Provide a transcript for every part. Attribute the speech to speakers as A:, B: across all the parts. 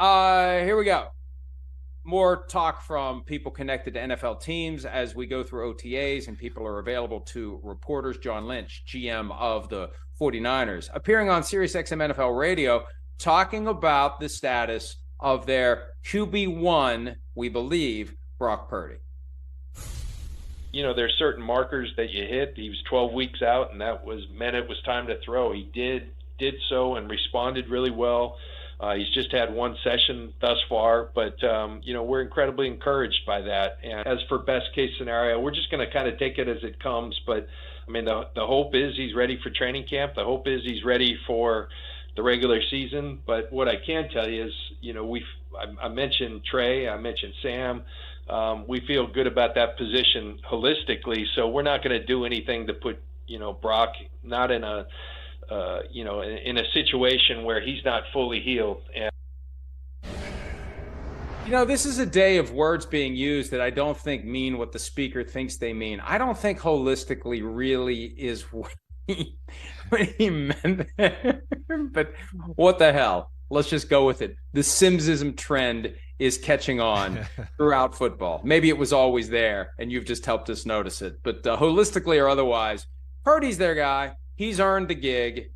A: Here we go. More talk from people connected to NFL teams as we go through OTAs and people are available to reporters. John Lynch, GM of the 49ers, appearing on SiriusXM NFL Radio, talking about the status of their QB1, we believe, Brock Purdy.
B: There's certain markers that you hit. He was 12 weeks out, and that meant it was time to throw. He did so and responded really well. He's just had one session thus far, but, we're incredibly encouraged by that. And as for best case scenario, we're just going to kind of take it as it comes. But, the hope is he's ready for training camp. The hope is he's ready for the regular season. But what I can tell you is, I mentioned Trey, I mentioned Sam. We feel good about that position holistically, so we're not going to do anything to put, Brock not in a in a situation where he's not fully healed. And
A: this is a day of words being used that I don't think mean what the speaker thinks they mean. I don't think holistically really is what he meant there. But what the hell? Let's just go with it. The Simsism trend is catching on throughout football. Maybe it was always there, and you've just helped us notice it. But holistically or otherwise, Purdy's their guy. He's earned the gig.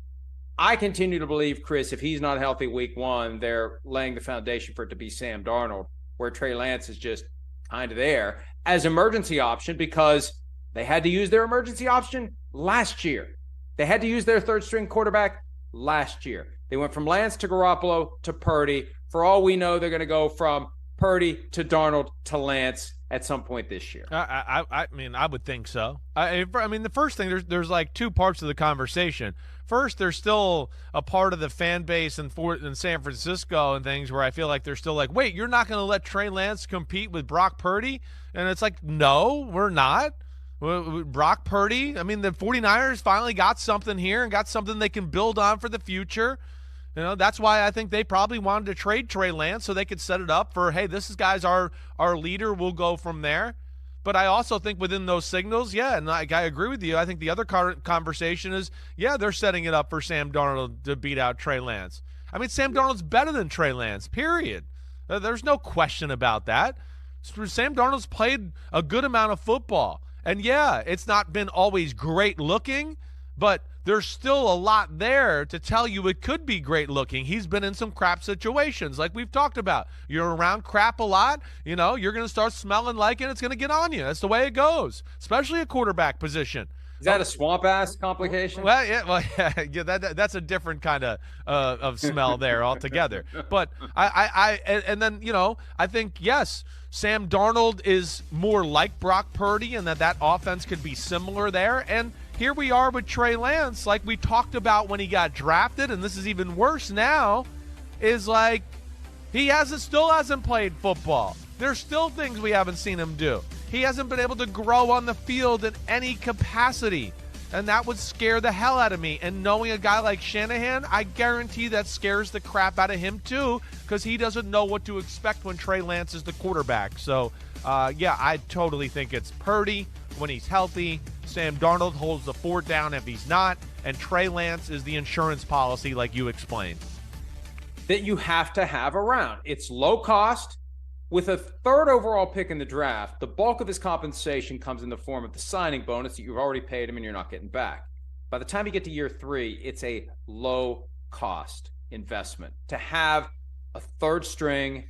A: I continue to believe, Chris, if he's not healthy week one, they're laying the foundation for it to be Sam Darnold, where Trey Lance is just kind of there as emergency option because they had to use their emergency option last year. They had to use their third-string quarterback last year. They went from Lance to Garoppolo to Purdy. For all we know, they're going to go from Purdy to Darnold to Lance at some point this year.
C: I would think so. The first thing, there's like two parts of the conversation. First, there's still a part of the fan base in San Francisco and things where I feel like they're still like, wait, you're not going to let Trey Lance compete with Brock Purdy? And it's like, no, we're not. Brock Purdy, the 49ers finally got something here and got something they can build on for the future. That's why I think they probably wanted to trade Trey Lance so they could set it up for, hey, this guy's our leader. We'll go from there. But I also think within those signals, and I agree with you. I think the other conversation is, they're setting it up for Sam Darnold to beat out Trey Lance. Sam Darnold's better than Trey Lance, period. There's no question about that. Sam Darnold's played a good amount of football. And, it's not been always great looking, but there's still a lot there to tell you it could be great looking. He's been in some crap situations like we've talked about. You're around crap a lot, you're going to start smelling like it. It's going to get on you. That's the way it goes, especially a quarterback position.
A: Is that a swamp-ass complication?
C: Well, that's a different kind of smell there altogether. But I think, yes, Sam Darnold is more like Brock Purdy and that offense could be similar there. And here we are with Trey Lance, like we talked about when he got drafted, and this is even worse now, is like he still hasn't played football. There's still things we haven't seen him do. He hasn't been able to grow on the field in any capacity, and that would scare the hell out of me. And knowing a guy like Shanahan, I guarantee that scares the crap out of him too, because he doesn't know what to expect when Trey Lance is the quarterback. So, I totally think it's Purdy when he's healthy. Sam Darnold holds the fort down if he's not, and Trey Lance is the insurance policy like you explained.
A: That you have to have around. It's low cost. With a third overall pick in the draft, the bulk of his compensation comes in the form of the signing bonus that you've already paid him and you're not getting back. By the time you get to year 3, it's a low-cost investment. To have a third string,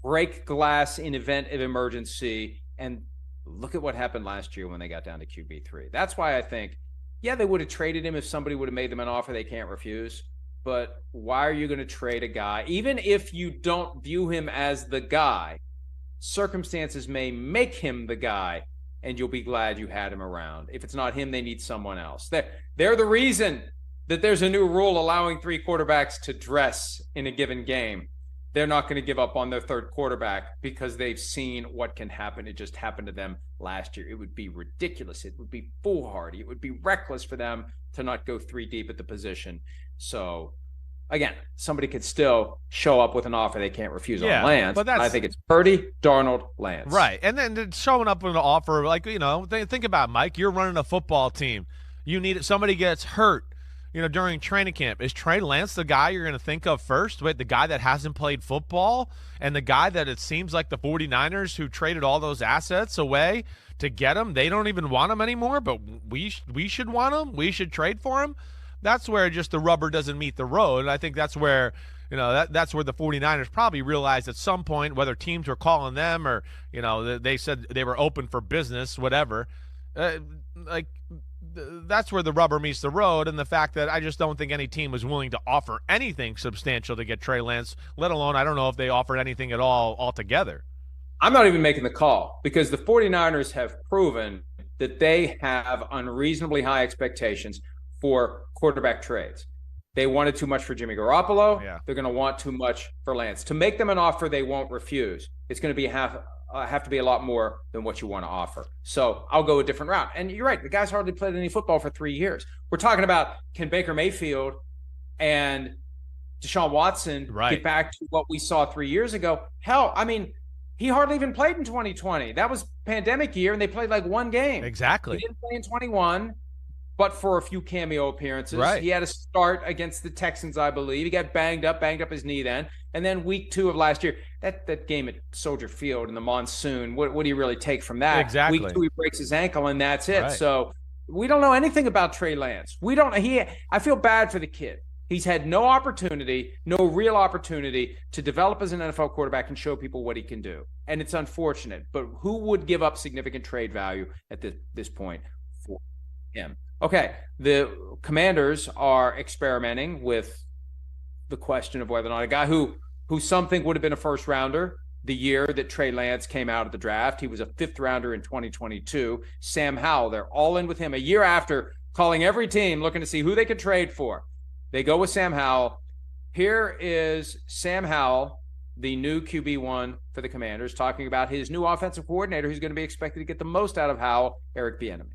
A: break glass in event of emergency, and look at what happened last year when they got down to QB3. That's why I think, they would have traded him if somebody would have made them an offer they can't refuse. But why are you going to trade a guy? Even if you don't view him as the guy, circumstances may make him the guy, and you'll be glad you had him around. If it's not him, they need someone else. They're the reason that there's a new rule allowing 3 quarterbacks to dress in a given game. They're not going to give up on their third quarterback because they've seen what can happen. It just happened to them last year. It would be ridiculous. It would be foolhardy. It would be reckless for them to not go 3 deep at the position. So, again, somebody could still show up with an offer they can't refuse on Lance. But I think it's Purdy, Darnold, Lance.
C: Right. And then showing up with an offer, like, think about it, Mike. You're running a football team. You need somebody gets hurt. during training camp, is Trey Lance the guy you're going to think of first? Wait, the guy that hasn't played football and the guy that it seems like the 49ers who traded all those assets away to get him, they don't even want him anymore, but we should want him. We should trade for him. That's where just the rubber doesn't meet the road. And I think that's where, that's where the 49ers probably realized at some point, whether teams were calling them or, they said they were open for business, whatever. That's where the rubber meets the road, and the fact that I just don't think any team was willing to offer anything substantial to get Trey Lance, let alone I don't know if they offered anything at all altogether.
A: I'm not even making the call because the 49ers have proven that they have unreasonably high expectations for quarterback trades. They wanted too much for Jimmy Garoppolo.
C: Yeah.
A: They're going to want too much for Lance. To make them an offer they won't refuse, it's going to be have to be a lot more than what you want to offer. So I'll go a different route. And you're right. The guy's hardly played any football for 3 years. We're talking about, can Baker Mayfield and Deshaun Watson get back to what we saw 3 years ago? Hell, I mean, he hardly even played in 2020. That was pandemic year, and they played like one game.
C: Exactly.
A: He didn't play in 21, but for a few cameo appearances.
C: Right.
A: He had a start against the Texans, I believe. He got banged up his knee then. And then week 2 of last year, that game at Soldier Field in the monsoon, what do you really take from that?
C: Exactly.
A: Week 2, he breaks his ankle, and that's it.
C: Right.
A: So we don't know anything about Trey Lance. I feel bad for the kid. He's had no real opportunity to develop as an NFL quarterback and show people what he can do. And it's unfortunate. But who would give up significant trade value at this point for him? Okay, the Commanders are experimenting with the question of whether or not a guy who some think would have been a first rounder the year that Trey Lance came out of the draft. He was a 5th rounder in 2022. Sam Howell, they're all in with him a year after calling every team looking to see who they could trade for. They go with Sam Howell. Here is Sam Howell, the new QB1 for the Commanders, talking about his new offensive coordinator who's going to be expected to get the most out of Howell, Eric Bieniemy.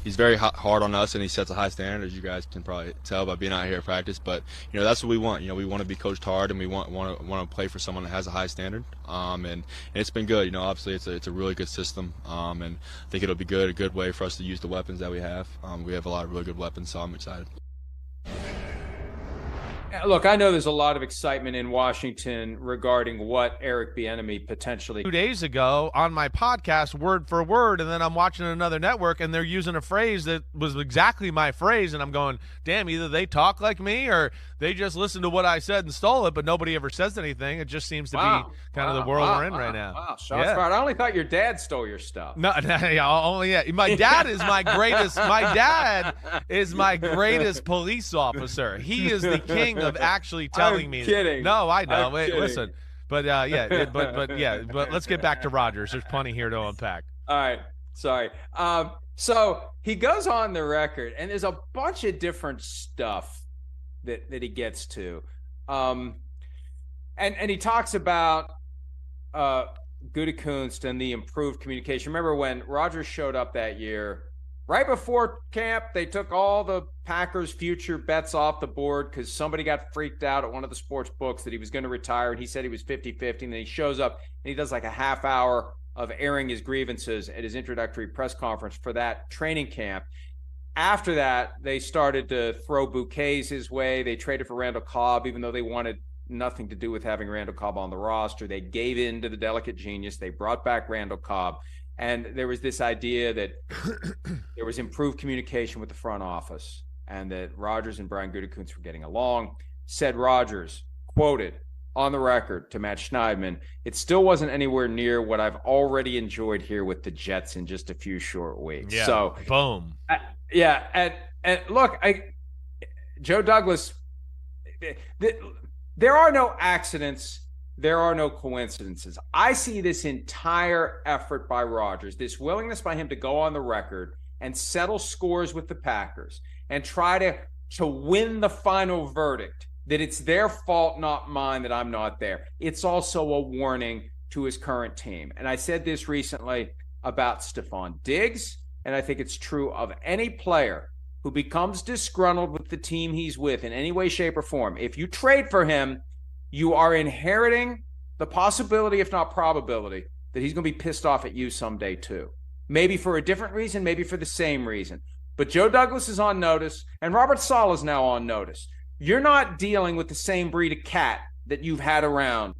D: He's very hard on us, and he sets a high standard, as you guys can probably tell by being out here at practice. But that's what we want. We want to be coached hard, and we want to play for someone that has a high standard. And it's been good. Obviously it's a really good system. And I think it'll be a good way for us to use the weapons that we have. We have a lot of really good weapons, so I'm excited.
A: Look, I know there's a lot of excitement in Washington regarding what Eric Bieniemy potentially.
C: 2 days ago on my podcast, word for word, and then I'm watching another network, and they're using a phrase that was exactly my phrase, and I'm going, damn, either they talk like me or they just listened to what I said and stole it, but nobody ever says anything. It just seems to be kind of the world we're in right now.
A: Wow, shots fired. I only thought your dad stole your stuff.
C: No, my dad is my greatest. My dad is my greatest police officer. He is the king of actually telling me.
A: Kidding.
C: No, I know.
A: Wait,
C: listen, but let's get back to Rodgers. There's plenty here to unpack.
A: All right, sorry. So he goes on the record, and there's a bunch of different stuff that he gets to, and he talks about Gutekunst and the improved communication. Remember when Rodgers showed up that year? Right before camp, they took all the Packers' future bets off the board because somebody got freaked out at one of the sports books that he was going to retire, and he said he was 50-50, and then he shows up and he does like a half hour of airing his grievances at his introductory press conference for that training camp. After that, they started to throw bouquets his way. They traded for Randall Cobb, even though they wanted nothing to do with having Randall Cobb on the roster. They gave in to the delicate genius. They brought back Randall Cobb. And there was this idea that there was improved communication with the front office and that Rodgers and Brian Gutekunst were getting along. Said Rodgers, quoted on the record to Matt Schneidman, "It still wasn't anywhere near what I've already enjoyed here with the Jets in just a few short weeks."
C: Yeah,
A: so
C: boom.
A: And look, Joe Douglas, there are no accidents. There are no coincidences. I see this entire effort by Rodgers, this willingness by him to go on the record and settle scores with the Packers and try to win the final verdict that it's their fault, not mine, that I'm not there. It's also a warning to his current team. And I said this recently about Stephon Diggs, and I think it's true of any player who becomes disgruntled with the team he's with in any way, shape, or form. If you trade for him, you are inheriting the possibility, if not probability, that he's going to be pissed off at you someday too. Maybe for a different reason, maybe for the same reason. But Joe Douglas is on notice, and Robert Saleh is now on notice. You're not dealing with the same breed of cat that you've had around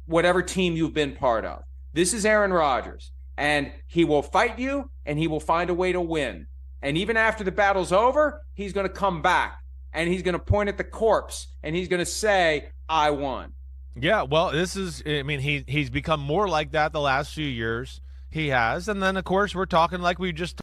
A: whatever team you've been part of. This is Aaron Rodgers, and he will fight you, and he will find a way to win. And even after the battle's over, he's going to come back, and he's going to point at the corpse, and he's going to say, I won.
C: Yeah, well, he's become more like that the last few years. He has. And then, of course, we're talking like we just